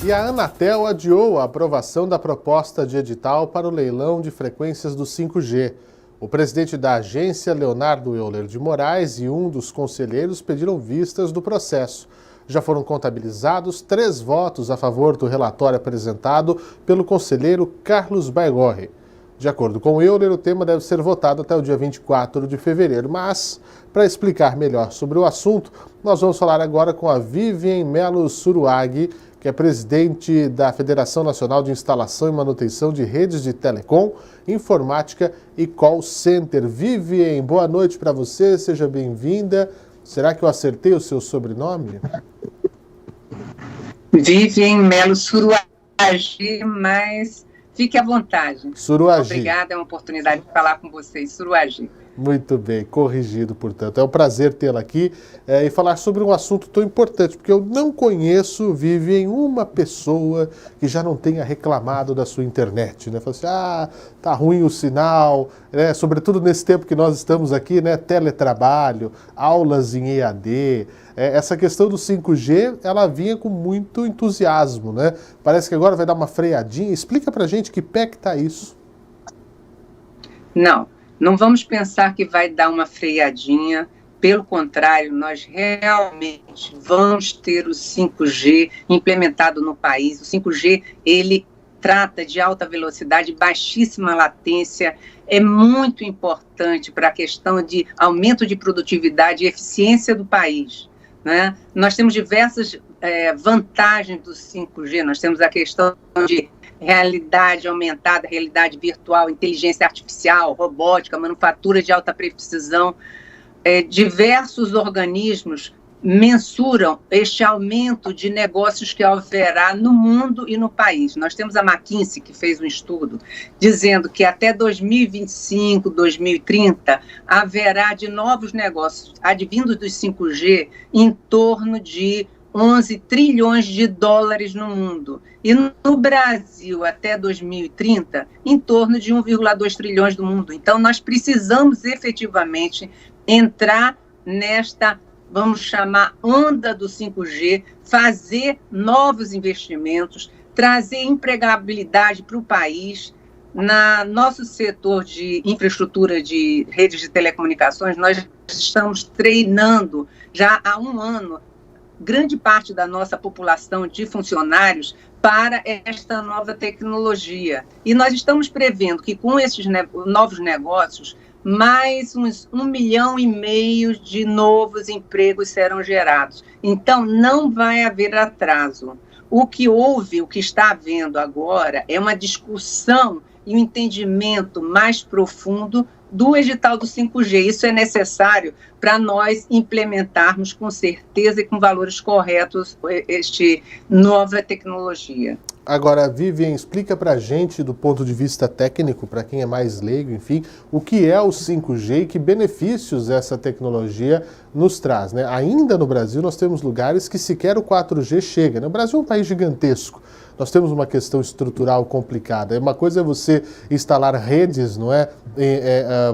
E a Anatel adiou a aprovação da proposta de edital para o leilão de frequências do 5G. O presidente da agência, Leonardo Euler de Moraes, e um dos conselheiros pediram vistas do processo. Já foram contabilizados 3 votos a favor do relatório apresentado pelo conselheiro Carlos Baigorre. De acordo com Euler, o tema deve ser votado até o dia 24 de fevereiro. Mas, para explicar melhor sobre o assunto, nós vamos falar agora com a Vivian Melo Suruagi, que é presidente da Federação Nacional de Instalação e Manutenção de Redes de Telecom, Informática e Call Center. Vivian, boa noite para você, seja bem-vinda. Será que eu acertei o seu sobrenome? Vivian Melo Suruagi, mas fique à vontade. Suruagi. Obrigada, é uma oportunidade de falar com vocês. Suruagi. Muito bem, corrigido, portanto. É um prazer tê-la aqui e falar sobre um assunto tão importante, porque eu não conheço, Vivian, uma pessoa que já não tenha reclamado da sua internet, né? Fala assim, tá ruim o sinal, né? Sobretudo nesse tempo que nós estamos aqui, né? Teletrabalho, aulas em EAD, essa questão do 5G, ela vinha com muito entusiasmo, né? Parece que agora vai dar uma freadinha. Explica pra gente que pé que tá isso. Não vamos pensar que vai dar uma freadinha, pelo contrário, nós realmente vamos ter o 5G implementado no país. O 5G, ele trata de alta velocidade, baixíssima latência, é muito importante para a questão de aumento de produtividade e eficiência do país, né? Nós temos diversas vantagens do 5G, nós temos a questão de realidade aumentada, realidade virtual, inteligência artificial, robótica, manufatura de alta precisão. Diversos organismos mensuram este aumento de negócios que haverá no mundo e no país. Nós temos a McKinsey, que fez um estudo, dizendo que até 2025, 2030, haverá de novos negócios advindos dos 5G em torno de 11 trilhões de dólares no mundo. E no Brasil, até 2030, em torno de 1,2 trilhões do mundo. Então, nós precisamos efetivamente entrar nesta, vamos chamar, onda do 5G, fazer novos investimentos, trazer empregabilidade para o país. Nosso setor de infraestrutura de redes de telecomunicações, nós estamos treinando já há 1 ano grande parte da nossa população de funcionários para esta nova tecnologia. E nós estamos prevendo que com esses novos negócios, mais uns 1,5 milhão de novos empregos serão gerados. Então, não vai haver atraso. O que está havendo agora é uma discussão e um entendimento mais profundo do edital do 5G. Isso é necessário para nós implementarmos com certeza e com valores corretos esta nova tecnologia. Agora, Vivian, explica para a gente, do ponto de vista técnico, para quem é mais leigo, enfim, o que é o 5G e que benefícios essa tecnologia nos traz, né? Ainda no Brasil, nós temos lugares que sequer o 4G chega, né? O Brasil é um país gigantesco. Nós temos uma questão estrutural complicada. Uma coisa é você instalar redes, não é?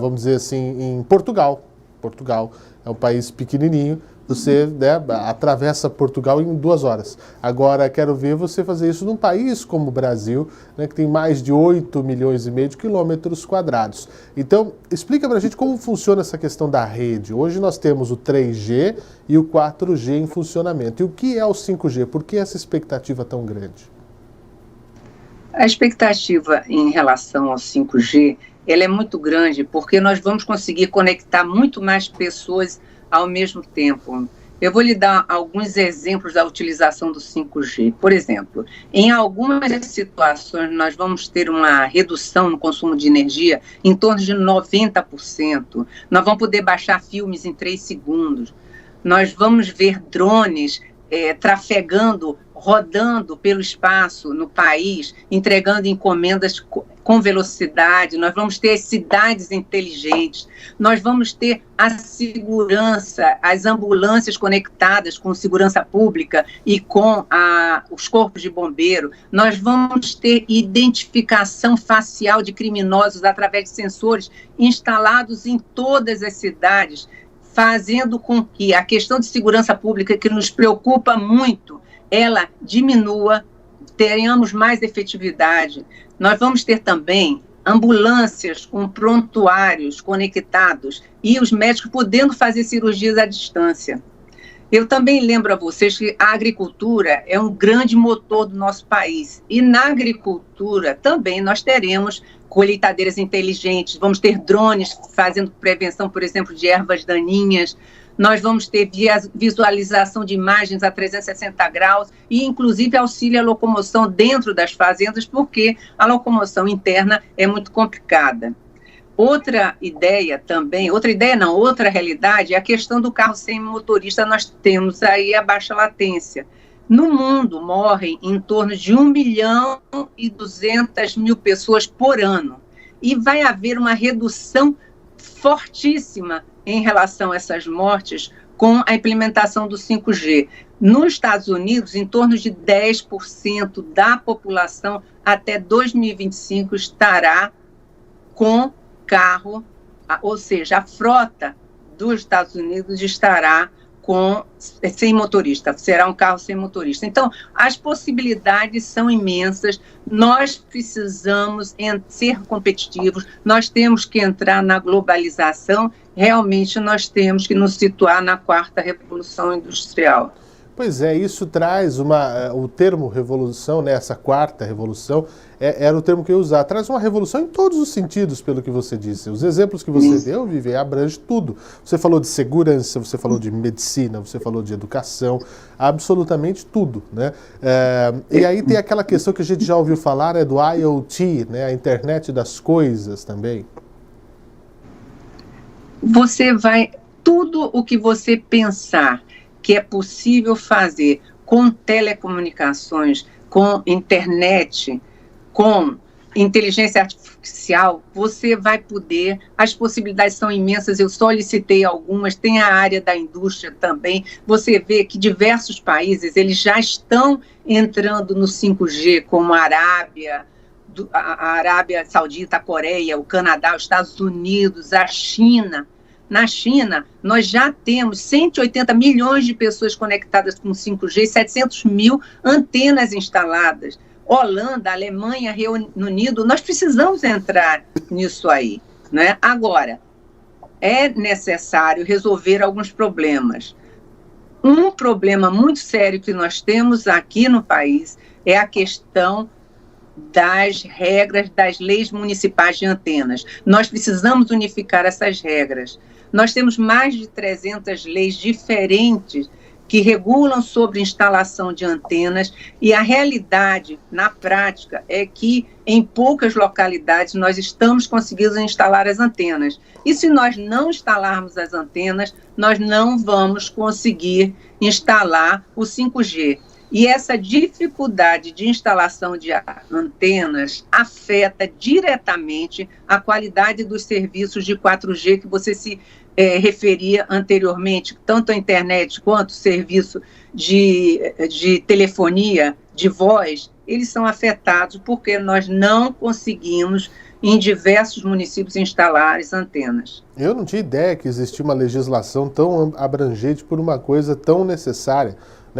Vamos dizer assim, em Portugal. Portugal é um país pequenininho. Você, né, atravessa Portugal em 2 horas. Agora, quero ver você fazer isso num país como o Brasil, né, que tem mais de 8,5 milhões de quilômetros quadrados. Então, explica pra gente como funciona essa questão da rede. Hoje nós temos o 3G e o 4G em funcionamento. E o que é o 5G? Por que essa expectativa tão grande? A expectativa em relação ao 5G, ela é muito grande, porque nós vamos conseguir conectar muito mais pessoas ao mesmo tempo. Eu vou lhe dar alguns exemplos da utilização do 5G. Por exemplo, em algumas situações nós vamos ter uma redução no consumo de energia em torno de 90%. Nós vamos poder baixar filmes em 3 segundos. Nós vamos ver drones trafegando, rodando pelo espaço no país, entregando encomendas com velocidade. Nós vamos ter as cidades inteligentes, nós vamos ter a segurança, as ambulâncias conectadas com segurança pública e com os corpos de bombeiro. Nós vamos ter identificação facial de criminosos através de sensores instalados em todas as cidades, fazendo com que a questão de segurança pública, que nos preocupa muito, ela diminua tenhamos mais efetividade. Nós vamos ter também ambulâncias com prontuários conectados e os médicos podendo fazer cirurgias à distância. Eu também lembro a vocês que a agricultura é um grande motor do nosso país. E na agricultura também nós teremos colheitadeiras inteligentes, vamos ter drones fazendo prevenção, por exemplo, de ervas daninhas, nós vamos ter visualização de imagens a 360 graus e, inclusive, auxílio à locomoção dentro das fazendas, porque a locomoção interna é muito complicada. Outra realidade é a questão do carro sem motorista. Nós temos aí a baixa latência. No mundo, morrem em torno de 1.200.000 pessoas por ano. E vai haver uma redução fortíssima em relação a essas mortes com a implementação do 5G. Nos Estados Unidos, em torno de 10% da população até 2025 estará com carro, ou seja, a frota dos Estados Unidos estará sem motorista, será um carro sem motorista. Então, as possibilidades são imensas, nós precisamos ser competitivos, nós temos que entrar na globalização, realmente nós temos que nos situar na 4ª Revolução Industrial. Pois é, isso traz o termo revolução, né, essa 4ª revolução, era o termo que eu ia usar, traz uma revolução em todos os sentidos, pelo que você disse. Os exemplos que você deu, Vivian, abrange tudo. Você falou de segurança, você falou de medicina, você falou de educação, absolutamente tudo, né? E aí tem aquela questão que a gente já ouviu falar, do IoT, né, a internet das coisas também. Tudo o que você pensar que é possível fazer com telecomunicações, com internet, com inteligência artificial, você vai poder, as possibilidades são imensas, eu só licitei algumas, tem a área da indústria também, você vê que diversos países, eles já estão entrando no 5G, como a Arábia Saudita, a Coreia, o Canadá, os Estados Unidos, a China. Na China, nós já temos 180 milhões de pessoas conectadas com 5G, 700 mil antenas instaladas. Holanda, Alemanha, Reino Unido, nós precisamos entrar nisso aí, né? Agora, é necessário resolver alguns problemas. Um problema muito sério que nós temos aqui no país é a questão das regras das leis municipais de antenas. Nós precisamos unificar essas regras. Nós temos mais de 300 leis diferentes que regulam sobre instalação de antenas e a realidade, na prática, é que em poucas localidades nós estamos conseguindo instalar as antenas. E se nós não instalarmos as antenas, nós não vamos conseguir instalar o 5G. E essa dificuldade de instalação de antenas afeta diretamente a qualidade dos serviços de 4G que você se referia anteriormente, tanto a internet quanto o serviço de telefonia, de voz, eles são afetados porque nós não conseguimos, em diversos municípios, instalar as antenas. Eu não tinha ideia que existia uma legislação tão abrangente por uma coisa tão necessária.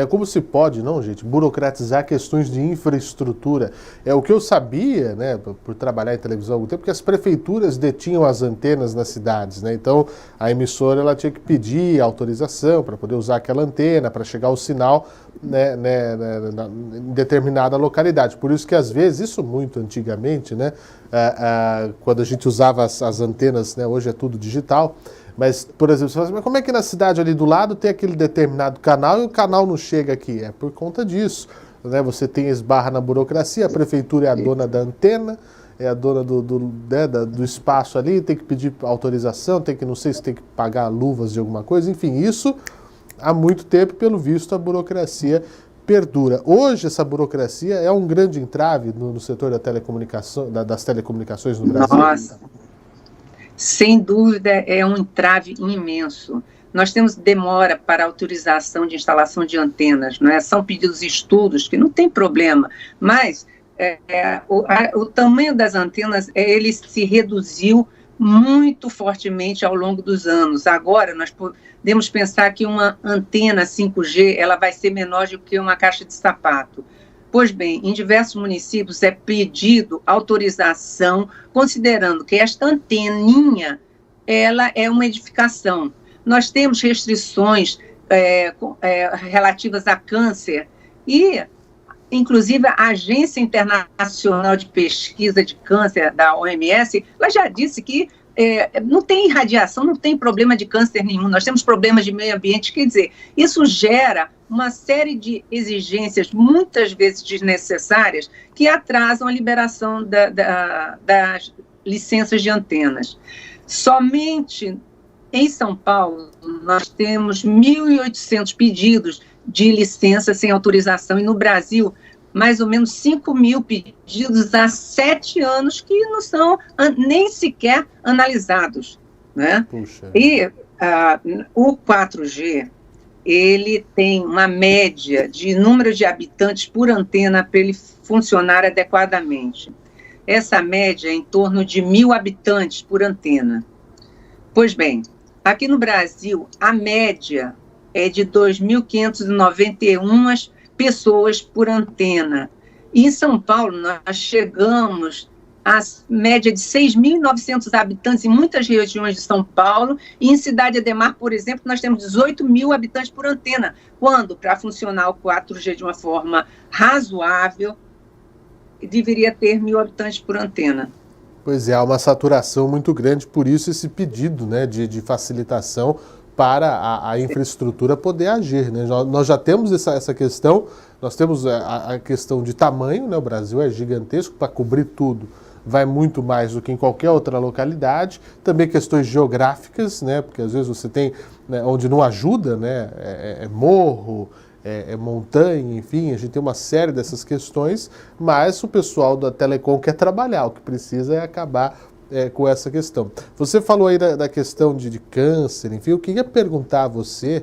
Como se pode, não, gente, burocratizar questões de infraestrutura? É o que eu sabia, né, por trabalhar em televisão há algum tempo, que as prefeituras detinham as antenas nas cidades, né? Então, a emissora ela tinha que pedir autorização para poder usar aquela antena, para chegar o sinal, né, em determinada localidade. Por isso que, às vezes, isso muito antigamente, né, quando a gente usava as antenas, né, hoje é tudo digital. Mas, por exemplo, você fala assim, mas como é que na cidade ali do lado tem aquele determinado canal e o canal não chega aqui? É por conta disso, né? Você esbarra na burocracia, a prefeitura é a dona da antena, é a dona do espaço ali, tem que pedir autorização, não sei se tem que pagar luvas de alguma coisa, enfim, isso há muito tempo, pelo visto, a burocracia perdura. Hoje, essa burocracia é um grande entrave no setor das telecomunicações no Brasil. Nossa! Sem dúvida, é um entrave imenso. Nós temos demora para autorização de instalação de antenas, não é? São pedidos estudos, que não tem problema, mas o tamanho das antenas ele se reduziu muito fortemente ao longo dos anos. Agora, nós podemos pensar que uma antena 5G ela vai ser menor do que uma caixa de sapato. Pois bem, em diversos municípios é pedido autorização, considerando que esta anteninha, ela é uma edificação. Nós temos restrições relativas a câncer e, inclusive, a Agência Internacional de Pesquisa de Câncer, da OMS, ela já disse que não tem radiação, não tem problema de câncer nenhum, nós temos problemas de meio ambiente, quer dizer, isso gera uma série de exigências, muitas vezes desnecessárias, que atrasam a liberação das licenças de antenas. Somente em São Paulo, nós temos 1.800 pedidos de licença sem autorização, e no Brasil, mais ou menos 5.000 pedidos há 7 anos que não são nem sequer analisados, né? Puxa. E o 4G, ele tem uma média de número de habitantes por antena para ele funcionar adequadamente. Essa média é em torno de 1.000 habitantes por antena. Pois bem, aqui no Brasil, a média é de 2.591 pessoas por antena. E em São Paulo, nós chegamos à média de 6.900 habitantes em muitas regiões de São Paulo, e em Cidade Ademar, por exemplo, nós temos 18.000 habitantes por antena, quando, para funcionar o 4G de uma forma razoável, deveria ter 1.000 habitantes por antena. Pois é, há uma saturação muito grande, por isso esse pedido, né, de facilitação para a infraestrutura poder agir, né? Nós já temos essa questão, nós temos a questão de tamanho, né? O Brasil é gigantesco, para cobrir tudo vai muito mais do que em qualquer outra localidade, também questões geográficas, né? Porque às vezes você tem, né, onde não ajuda, né? É morro, é montanha, enfim, a gente tem uma série dessas questões, mas o pessoal da Telecom quer trabalhar, o que precisa é acabar com essa questão. Você falou aí da questão de câncer, enfim, eu queria perguntar a você,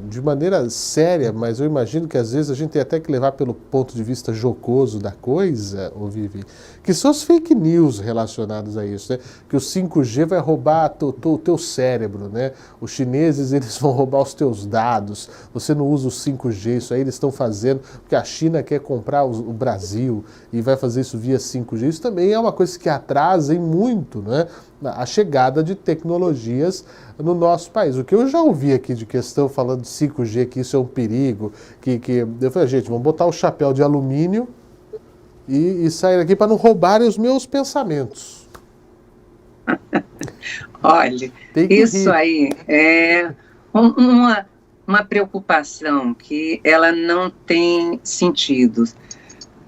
de maneira séria, mas eu imagino que às vezes a gente tem até que levar pelo ponto de vista jocoso da coisa, Vivi, que são as fake news relacionadas a isso, né? Que o 5G vai roubar o teu cérebro, né? Os chineses, eles vão roubar os teus dados, você não usa o 5G, isso aí eles estão fazendo, porque a China quer comprar o Brasil e vai fazer isso via 5G. Isso também é uma coisa que atrasa muito, né? A chegada de tecnologias no nosso país. O que eu já ouvi aqui de questão falando de 5G, que isso é um perigo, que eu falei, gente, vamos botar o chapéu de alumínio e sair aqui para não roubarem os meus pensamentos. Olha, isso aí é uma preocupação que ela não tem sentido.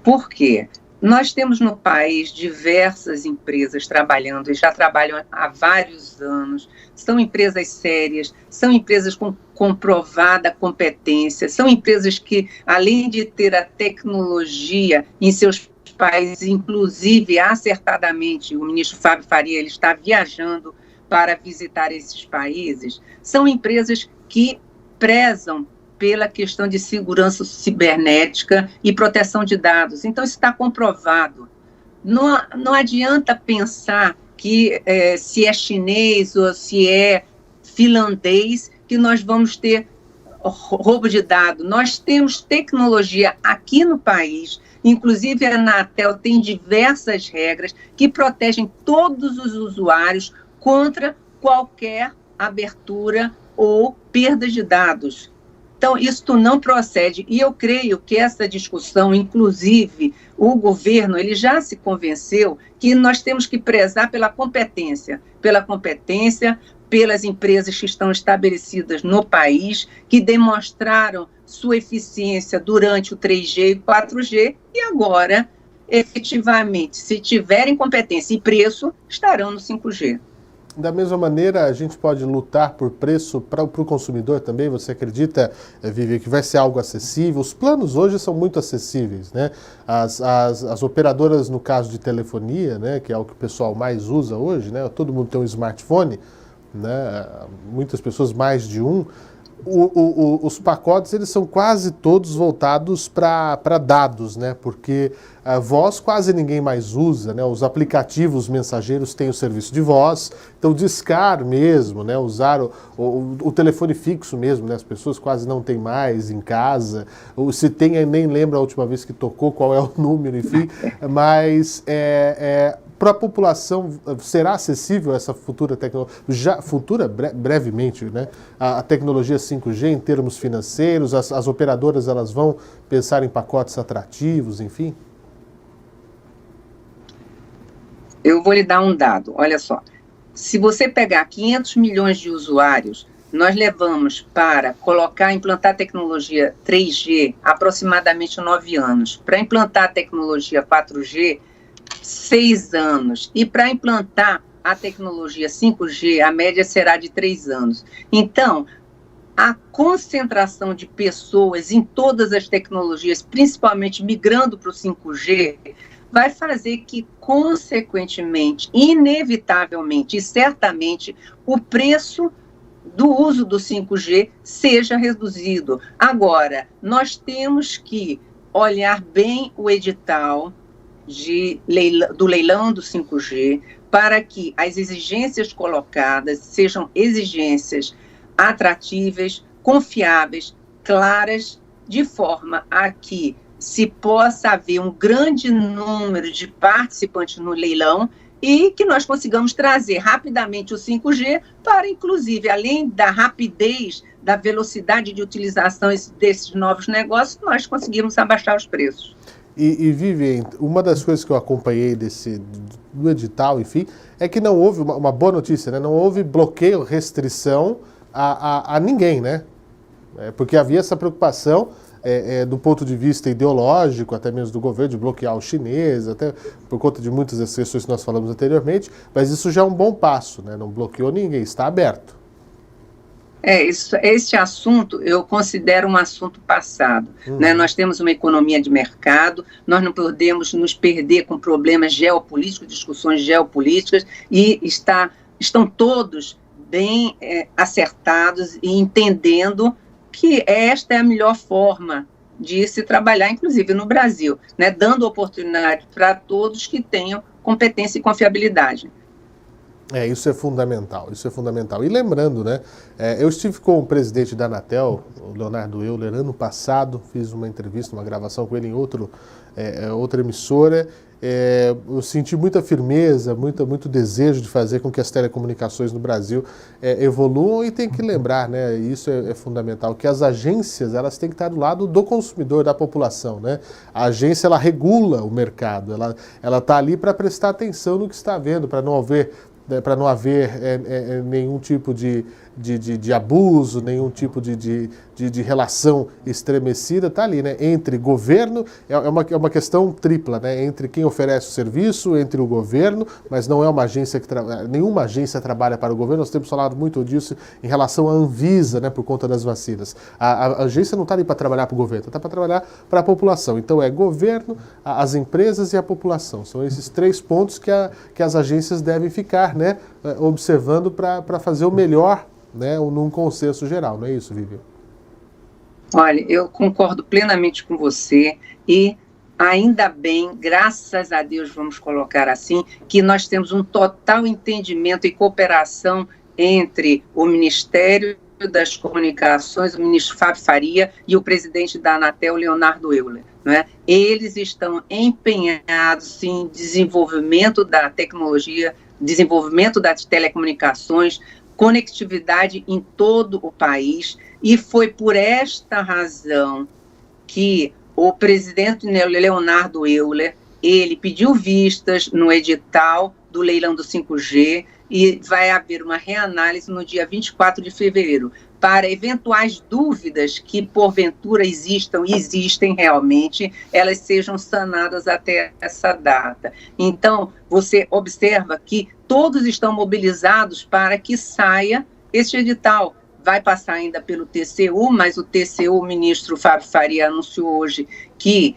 Por quê? Nós temos no país diversas empresas trabalhando, e já trabalham há vários anos, são empresas sérias, são empresas com comprovada competência, são empresas que, além de ter a tecnologia em seus países, inclusive, acertadamente, o ministro Fábio Faria, ele está viajando para visitar esses países, são empresas que prezam pela questão de segurança cibernética e proteção de dados. Então, isso está comprovado. Não adianta pensar que se é chinês ou se é finlandês, que nós vamos ter roubo de dados. Nós temos tecnologia aqui no país, inclusive a Anatel tem diversas regras que protegem todos os usuários contra qualquer abertura ou perda de dados. Então, isso não procede, e eu creio que essa discussão, inclusive, o governo, ele já se convenceu que nós temos que prezar pela competência, pelas empresas que estão estabelecidas no país, que demonstraram sua eficiência durante o 3G e o 4G, e agora, efetivamente, se tiverem competência e preço, estarão no 5G. Da mesma maneira, a gente pode lutar por preço para o consumidor também? Você acredita, Vivi, que vai ser algo acessível? Os planos hoje são muito acessíveis, né? As operadoras, no caso de telefonia, né, que é o que o pessoal mais usa hoje, né? Todo mundo tem um smartphone, né? Muitas pessoas mais de um. Os pacotes, eles são quase todos voltados para dados, né? Porque a voz quase ninguém mais usa, né? Os aplicativos mensageiros têm o serviço de voz, então discar mesmo, né? Usar o telefone fixo mesmo, né? As pessoas quase não têm mais em casa, ou se tem, nem lembra a última vez que tocou, qual é o número, enfim, mas para a população, será acessível essa futura tecnologia, brevemente, né? A tecnologia 5G em termos financeiros, as operadoras elas vão pensar em pacotes atrativos, enfim? Eu vou lhe dar um dado, olha só. Se você pegar 500 milhões de usuários, nós levamos para implantar a tecnologia 3G aproximadamente 9 anos. Para implantar a tecnologia 4G, 6 anos. E para implantar a tecnologia 5G, a média será de 3 anos. Então, a concentração de pessoas em todas as tecnologias, principalmente migrando para o 5G, vai fazer que, consequentemente, inevitavelmente e certamente, o preço do uso do 5G seja reduzido. Agora, nós temos que olhar bem o edital do leilão do 5G para que as exigências colocadas sejam exigências atratíveis, confiáveis, claras, de forma a que se possa haver um grande número de participantes no leilão e que nós consigamos trazer rapidamente o 5G para, inclusive, além da rapidez, da velocidade de utilização desses novos negócios, nós conseguimos abaixar os preços. E Vivian, uma das coisas que eu acompanhei do edital, enfim, é que não houve, uma boa notícia, né? Não houve bloqueio, restrição a ninguém, né? Porque havia essa preocupação do ponto de vista ideológico, até mesmo do governo, de bloquear os chineses, até por conta de muitas das questões que nós falamos anteriormente, mas isso já é um bom passo, né? Não bloqueou ninguém, está aberto. Este assunto eu considero um assunto passado. Né? Nós temos uma economia de mercado, nós não podemos nos perder com problemas geopolíticos, discussões geopolíticas, e estão todos bem acertados e entendendo que esta é a melhor forma de se trabalhar, inclusive no Brasil, né? Dando oportunidade para todos que tenham competência e confiabilidade. Isso é fundamental, isso é fundamental. E lembrando, né, eu estive com o presidente da Anatel, o Leonardo Euler, ano passado, fiz uma entrevista, uma gravação com ele em outra emissora. Eu senti muita firmeza, muito desejo de fazer com que as telecomunicações no Brasil evoluam, e tem que lembrar, né, isso é fundamental, que as agências elas têm que estar do lado do consumidor, da população, né? A agência ela regula o mercado, ela está ali para prestar atenção no que está vendo, para não haver nenhum tipo de abuso, nenhum tipo de relação estremecida, está ali, né? Entre governo, é uma questão tripla, né? Entre quem oferece o serviço, entre o governo, mas não é uma agência nenhuma agência trabalha para o governo. Nós temos falado muito disso em relação à Anvisa, né? Por conta das vacinas. A agência não está ali para trabalhar para o governo, está para trabalhar para a população. Então é governo, as empresas e a população. São esses 3 pontos que as agências devem ficar, né? Observando para fazer o melhor, né, num consenso geral, não é isso, Vivian? Olha, eu concordo plenamente com você e ainda bem, graças a Deus, vamos colocar assim, que nós temos um total entendimento e cooperação entre o Ministério das Comunicações, o ministro Fábio Faria, e o presidente da Anatel, Leonardo Euler. Né? Eles estão empenhados em desenvolvimento da tecnologia, desenvolvimento das telecomunicações, conectividade em todo o país, e foi por esta razão que o presidente Leonardo Euler, ele pediu vistas no edital do leilão do 5G, e vai haver uma reanálise no dia 24 de fevereiro, para eventuais dúvidas que porventura existam e existem realmente, elas sejam sanadas até essa data. Então, você observa que todos estão mobilizados para que saia este edital. Vai passar ainda pelo TCU, mas o TCU, o ministro Fábio Faria anunciou hoje que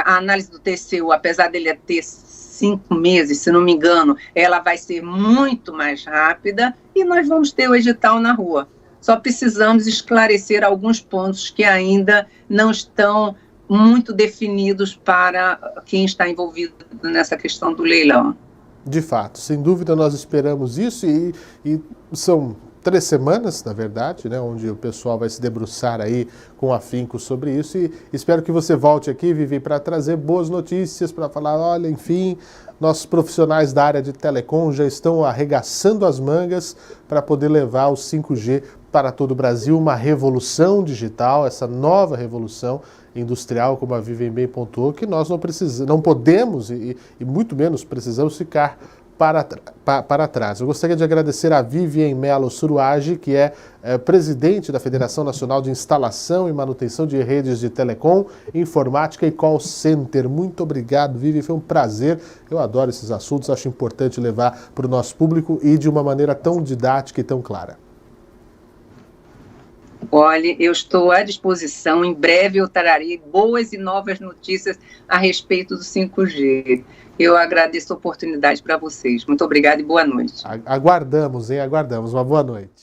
a análise do TCU, apesar dele ter 5 meses, se não me engano, ela vai ser muito mais rápida e nós vamos ter o edital na rua. só precisamos esclarecer alguns pontos que ainda não estão muito definidos para quem está envolvido nessa questão do leilão. De fato, sem dúvida nós esperamos isso e são 3 semanas, na verdade, né, onde o pessoal vai se debruçar aí com afinco sobre isso e espero que você volte aqui, Vivi, para trazer boas notícias, para falar, olha, enfim, nossos profissionais da área de telecom já estão arregaçando as mangas para poder levar o 5G para todo o Brasil, uma revolução digital, essa nova revolução industrial, como a Vivem bem pontuou, que nós não podemos e muito menos precisamos ficar para trás. Eu gostaria de agradecer a Vivian Mello Suruagi, que é presidente da Federação Nacional de Instalação e Manutenção de Redes de Telecom, Informática e Call Center. Muito obrigado, Vivi, foi um prazer. Eu adoro esses assuntos, acho importante levar para o nosso público e de uma maneira tão didática e tão clara. Olha, eu estou à disposição. Em breve eu trarei boas e novas notícias a respeito do 5G. Eu agradeço a oportunidade para vocês. Muito obrigada e boa noite. Aguardamos, hein? Aguardamos. Uma boa noite.